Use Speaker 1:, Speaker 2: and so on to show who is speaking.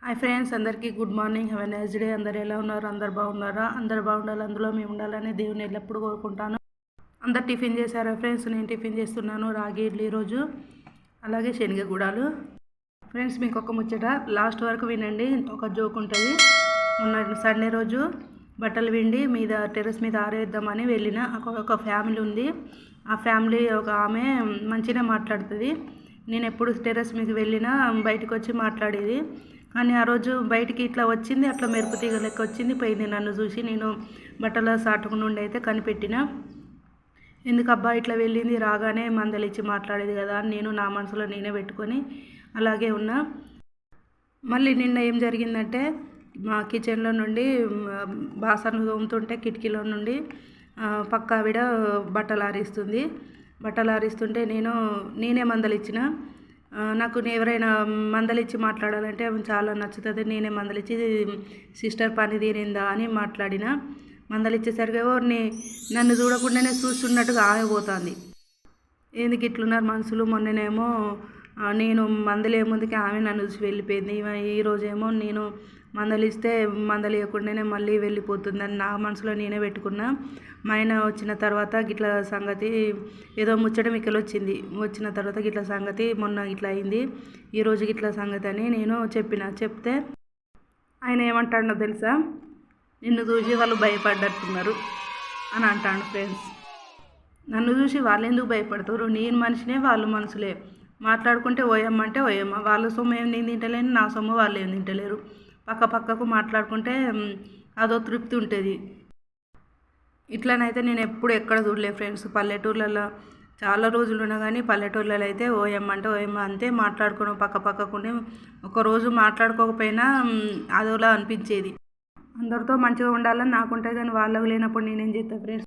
Speaker 1: Hi friends, అందరికీ good morning. Have a nice day. అందరు ఎలా ఉన్నారు? అందరు బాగున్నారా? అందరు బాగుండాలి, అందులో మేము ఉండాలని దేవుని ఎల్లప్పుడూ కోరుకుంటాను. అందరు టిఫిన్ చేశారా ఫ్రెండ్స్? నేను టిఫిన్ చేస్తున్నాను రాగి ఇడ్లీ రోజు, అలాగే శనగగూడాలు. ఫ్రెండ్స్, మీకు ఒక ముచ్చట లాస్ట్ వరకు వినండి. ఒక జోక్ ఉంటుంది. మొన్న సండే రోజు బట్టలు విండి మీద టెర్రస్ మీద ఆరేద్దామని వెళ్ళిన ఒక ఫ్యామిలీ ఉంది. ఆ ఫ్యామిలీ ఒక ఆమె మంచిగా మాట్లాడుతుంది. నేను ఎప్పుడు టెర్రస్ మీకు వెళ్ళినా బయటకు వచ్చి మాట్లాడేది. కానీ ఆ రోజు బయటికి ఇట్లా వచ్చింది, అట్లా మెరుపు తీగ లెక్క వచ్చింది, పోయింది. నన్ను చూసి నేను బట్టల సాటుకు నుండి అయితే కనిపెట్టిన. ఎందుకు అబ్బా ఇట్లా వెళ్ళింది, రాగానే మందలిచ్చి మాట్లాడేది కదా అని నేను నా మనసులో నేనే పెట్టుకొని అలాగే ఉన్నా. మళ్ళీ నిన్న ఏం జరిగిందంటే, మా కిచెన్లో నుండి బాసనలు తోముతుంటే కిటికీలో నుండి పక్క ఆవిడ బట్టలు ఆరిస్తుంటే నేనే మందలిచ్చిన. నాకు ఎవరైనా మందలిచ్చి మాట్లాడాలంటే చాలా నచ్చుతుంది. నేనే మందలిచ్చి సిస్టర్ పని తీరిందా అని మాట్లాడిన. మందలిచ్చేసరికి నన్ను చూడకుండానే చూస్తున్నట్టుగా ఆగిపోతుంది. ఎందుకు ఇట్లున్నారు మనుషులు? మొన్ననేమో నేను మందలే ముందుకి ఆమె నన్ను చూసి వెళ్ళిపోయింది. ఈరోజేమో నేను మందలిస్తే మందలియకుండానే మళ్ళీ వెళ్ళిపోతుందని నా మనసులో నేనే పెట్టుకున్నా. మా ఆయన వచ్చిన తర్వాత గిట్ల సంగతి ఏదో ముచ్చట మిక్కలు వచ్చిన తర్వాత గిట్ల సంగతి మొన్న ఇట్లా అయింది, ఈరోజు గిట్ల సంగతి అని నేను చెప్తే ఆయన ఏమంటాడో తెలుసా? నిన్ను చూసి వాళ్ళు భయపడ్డట్టున్నారు అని అంటాడు. ఫ్రెండ్స్, నన్ను చూసి వాళ్ళు ఎందుకు భయపడతారు? నేను మనిషినే, వాళ్ళు మనుషులే. మాట్లాడుకుంటే ఓయమ్మంటే ఓయమ్మ. వాళ్ళ సొమ్ము ఏం నేను తింటలేను, నా సొమ్ము వాళ్ళు ఏం తింటలేరు. పక్కకు మాట్లాడుకుంటే అదో తృప్తి ఉంటుంది. ఇట్లనైతే నేను ఎప్పుడు ఎక్కడ చూడలేదు ఫ్రెండ్స్. పల్లెటూర్లలో చాలా రోజులు ఉన్నా కానీ పల్లెటూర్లలో అయితే ఓయమ్మ అంటే ఓయమ్మ అంతే. మాట్లాడుకుని పక్కకుండి ఒకరోజు మాట్లాడుకోకపోయినా అదోలా అనిపించేది. అందరితో మంచిగా ఉండాలని నాకుంటుంది, కానీ వాళ్ళకు లేనప్పుడు నేనేం చేస్తాను ఫ్రెండ్స్?